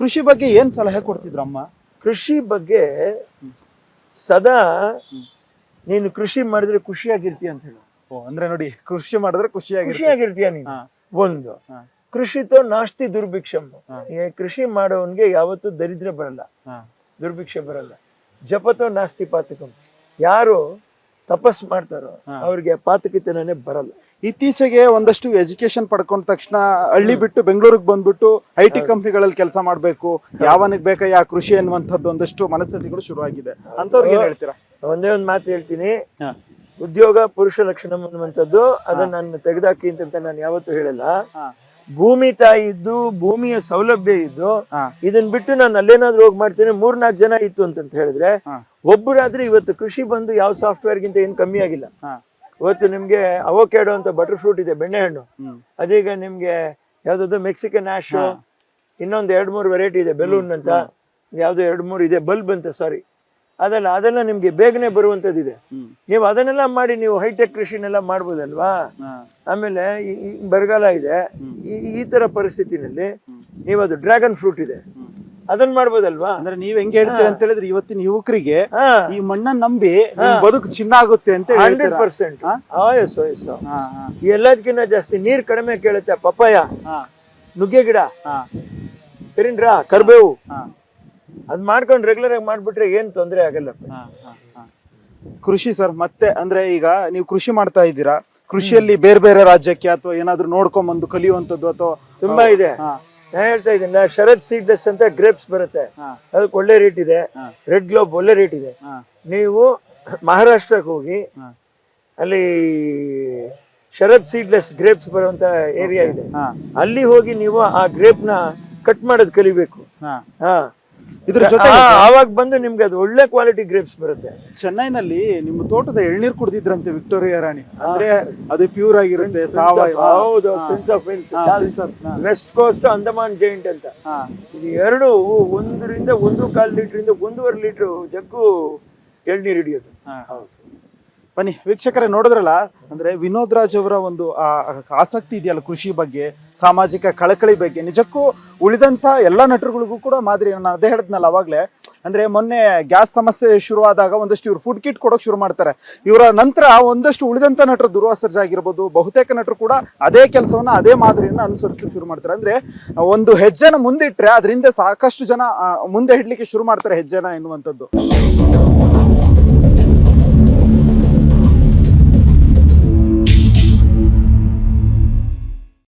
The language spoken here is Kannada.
ಕೃಷಿ ಬಗ್ಗೆ ಏನ್ ಸಲಹೆ ಕೊಡ್ತಿದ್ರು ಅಮ್ಮ? ಕೃಷಿ ಬಗ್ಗೆ ಸದಾ ನೀನು ಕೃಷಿ ಮಾಡಿದ್ರೆ ಖುಷಿಯಾಗಿರ್ತೀಯ ಅಂತ ಹೇಳು. ಅಂದ್ರೆ ನೋಡಿ, ಕೃಷಿ ಮಾಡಿದ್ರೆ ಖುಷಿಯಾಗಿರ್ತೀಯ ನೀನು. ಒಂದು ಕೃಷಿತೋ ನಾಸ್ತಿ ದುರ್ಭಿಕ್ಷಂ. ಕೃಷಿ ಮಾಡೋವನ್ಗೆ ಯಾವತ್ತೂ ದರಿದ್ರ ಬರಲ್ಲ, ದುರ್ಭಿಕ್ಷೆ ಬರಲ್ಲ. ಜಪತೋ ನಾಸ್ತಿ ಪಾತಕಂ. ಯಾರು ತಪಸ್ ಮಾಡ್ತಾರೋ ಅವ್ರಿಗೆ ಪಾತಕಿತನೇ ಬರಲ್ಲ. ಇತ್ತೀಚೆಗೆ ಒಂದಷ್ಟು ಎಜುಕೇಶನ್ ಪಡ್ಕೊಂಡ ತಕ್ಷಣ ಹಳ್ಳಿ ಬಿಟ್ಟು ಬೆಂಗಳೂರಿಗೆ ಬಂದ್ಬಿಟ್ಟು IT ಕಂಪ್ನಿಗಳಲ್ಲಿ ಕೆಲಸ ಮಾಡ್ಬೇಕು, ಯಾವನಿಗೆ ಬೇಕಾ ಯಾ ಕೃಷಿ ಅನ್ನುವಂಥದ್ದು ಒಂದಷ್ಟು ಮನಸ್ಥಿತಿಗಳು ಶುರುವಾಗಿದೆ. ಅಂತವ್ರಿಗೆ ಏನ್ ಹೇಳ್ತೀರಾ? ಒಂದೇ ಒಂದು ಮಾತು ಹೇಳ್ತೀನಿ, ಉದ್ಯೋಗ ಪುರುಷ ಲಕ್ಷಣ ಅನ್ನುವಂಥದ್ದು ಅದನ್ನ ನಾನು ತೆಗೆದಾಕಿ ಅಂತ ನಾನು ಯಾವತ್ತೂ ಹೇಳಲ್ಲ. ಭೂಮಿ ತಾಯಿ ಇದ್ದು ಭೂಮಿಯ ಸೌಲಭ್ಯ ಇದ್ದು ಇದನ್ ಬಿಟ್ಟು ನಾನು ಅಲ್ಲೇನಾದ್ರೂ ಹೋಗಿ ಮಾಡ್ತೀನಿ 3-4 ಜನ ಇತ್ತು ಅಂತ ಹೇಳಿದ್ರೆ ಒಬ್ಬರಾದ್ರೆ ಇವತ್ತು ಕೃಷಿ ಬಂದು ಯಾವ ಸಾಫ್ಟ್ವೇರ್ ಗಿಂತ ಏನು ಕಮ್ಮಿ ಆಗಿಲ್ಲ. ಇವತ್ತು ನಿಮ್ಗೆ ಅವೋಕ್ಯಾಡೋ ಅಂತ ಬಟರ್ ಫ್ರೂಟ್ ಇದೆ, ಬೆಣ್ಣೆಹಣ್ಣು, ಅದೀಗ ನಿಮ್ಗೆ ಯಾವ್ದಾದ್ರು ಮೆಕ್ಸಿಕನ್ ಆಶ್, ಇನ್ನೊಂದು 2-3 ವೆರೈಟಿ ಇದೆ, ಬೆಲೂನ್ ಅಂತ ಯಾವ್ದು 2-3 ಇದೆ, ಬಲ್ಬ್ ಅಂತ, ಸಾರಿ ಅದೆಲ್ಲ ನಿಮ್ಗೆ ಬೇಗನೆ ಬರುವಂತದ್ದಿದೆ. ನೀವು ಅದನ್ನೆಲ್ಲ ಮಾಡಿ ನೀವು ಹೈಟೆಕ್ ಕೃಷಿನೆಲ್ಲ ಮಾಡ್ಬೋದಲ್ವಾ? ಆಮೇಲೆ ಬರಗಾಲ ಇದೆ, ಈ ತರ ಪರಿಸ್ಥಿತಿನಲ್ಲಿ ನೀವು ಅದು ಡ್ರ್ಯಾಗನ್ ಫ್ರೂಟ್ ಇದೆ, ಅದನ್ನ ಮಾಡ್ಬೋದಲ್ವಾ? ಅಂದ್ರೆ ನೀವ್ ಹೆಂಗೆ ಹೇಳ್ತೀರಿ ಅಂತ ಹೇಳಿದ್ರೆ ಇವತ್ತಿನ ಯುವಕರಿಗೆ ಈ ಮಣ್ಣನ್ನ ನಂಬಿ ಬದುಕು ಚಿನ್ನ ಆಗುತ್ತೆ ಅಂತ 100%. ಎಲ್ಲದಕ್ಕಿಂತ ಜಾಸ್ತಿ ನೀರ್ ಕಡಿಮೆ ಕೇಳುತ್ತೆ ಪಪ್ಪಾಯ, ನುಗ್ಗೆ ಗಿಡ, ಸರಿನ್ರಾ, ಕರ್ಬೇವು, ಅದ್ ಮಾಡ್ಕೊಂಡು ರೆಗ್ಯುಲರ್ ಆಗಿ ಮಾಡ್ಬಿಟ್ರೆ ಏನ್ ತೊಂದರೆ ಆಗಲ್ಲ. ಕೃಷಿ ಸರ್, ಮತ್ತೆ ಅಂದ್ರೆ ಈಗ ನೀವು ಕೃಷಿ ಮಾಡ್ತಾ ಇದ್ದೀರಾ, ಕೃಷಿಯಲ್ಲಿ ಬೇರೆ ಬೇರೆ ರಾಜ್ಯಕ್ಕೆ ಅಥವಾ ಏನಾದ್ರು ನೋಡ್ಕೊಂಡ್ ಬಂದು ಕಲಿಯುವಂತದ್ದು ಅಥವಾ ತುಂಬಾ ಇದೆ. ನಾನು ಹೇಳ್ತಾ ಇದ್ದೀನಿ, ಶರತ್ ಸೀಡ್ಲೆಸ್ ಅಂತ ಗ್ರೇಪ್ಸ್ ಬರುತ್ತೆ, ಅದಕ್ಕೆ ಒಳ್ಳೆ ರೇಟ್ ಇದೆ. ರೆಡ್ ಗ್ಲೋಬ್ ಒಳ್ಳೆ ರೇಟ್ ಇದೆ. ನೀವು ಮಹಾರಾಷ್ಟ್ರಕ್ಕೆ ಹೋಗಿ ಅಲ್ಲಿ ಶರತ್ ಸೀಡ್ಲೆಸ್ ಗ್ರೇಪ್ಸ್ ಬರುವಂತ ಏರಿಯಾ ಇದೆ, ಅಲ್ಲಿ ಹೋಗಿ ನೀವು ಆ ಗ್ರೇಪ್ ನ ಕಟ್ ಮಾಡೋದ್ ಕಲಿಬೇಕು. ಇದ್ರ ಜೊತೆ ಆವಾಗ ಬಂದು ನಿಮ್ಗೆ ಅದು ಒಳ್ಳೆ ಕ್ವಾಲಿಟಿ ಗ್ರೇಪ್ಸ್ ಬರುತ್ತೆ. ಚೆನ್ನೈನಲ್ಲಿ ನಿಮ್ಮ ತೋಟದ ಎಳ್ನೀರ್ ಕುಡ್ದಿದ್ರಂತೆ ವಿಕ್ಟೋರಿಯಾ ರಾಣಿ, ಅಂದ್ರೆ ಅದು ಪ್ಯೂರ್ ಆಗಿರುತ್ತೆ, ಸಾವಯವ. ಹೌದು, prince of Wales, west coast, Andaman giant ಅಂತ. ಇದು ಎರಡು 1.25 ಲೀಟರ್ 1.5 ಲೀಟರ್ ಜಗ್ಗು ಎಳ್ನೀರು ಹಿಡಿಯೋದು. ಬನ್ನಿ ವೀಕ್ಷಕರೇ, ನೋಡಿದ್ರಲ್ಲ, ಅಂದ್ರೆ ವಿನೋದ್ ರಾಜ್ ಅವರ ಒಂದು ಆಸಕ್ತಿ ಇದೆಯಲ್ಲ ಕೃಷಿ ಬಗ್ಗೆ, ಸಾಮಾಜಿಕ ಕಳಕಳಿ ಬಗ್ಗೆ, ನಿಜಕ್ಕೂ ಉಳಿದಂತ ಎಲ್ಲಾ ನಟರುಗಳಿಗೂ ಕೂಡ ಮಾದರಿ. ನಾನು ಅದೇ ಹೇಳಿದ್ನಲ್ಲ ಅವಾಗ್ಲೇ, ಅಂದ್ರೆ ಮೊನ್ನೆ ಗ್ಯಾಸ್ ಸಮಸ್ಯೆ ಶುರುವಾದಾಗ ಒಂದಷ್ಟು ಇವ್ರು ಫುಡ್ ಕಿಟ್ ಕೊಡೋಕೆ ಶುರು ಮಾಡ್ತಾರೆ. ಇವರ ನಂತರ ಒಂದಷ್ಟು ಉಳಿದಂತ ನಟರು, ದುರ್ವಾ ಸರ್ಜಾ ಆಗಿರ್ಬೋದು, ಬಹುತೇಕ ನಟರು ಕೂಡ ಅದೇ ಕೆಲಸವನ್ನ, ಅದೇ ಮಾದರಿಯನ್ನ ಅನುಸರಿಸಲಿಕ್ಕೆ ಶುರು ಮಾಡ್ತಾರೆ. ಅಂದ್ರೆ ಒಂದು ಹೆಜ್ಜೆನ ಮುಂದಿಟ್ರೆ ಅದರಿಂದ ಸಾಕಷ್ಟು ಜನ ಮುಂದೆ ಹಿಡ್ಲಿಕ್ಕೆ ಶುರು ಮಾಡ್ತಾರೆ ಹೆಜ್ಜೆನ ಎನ್ನುವಂಥದ್ದು.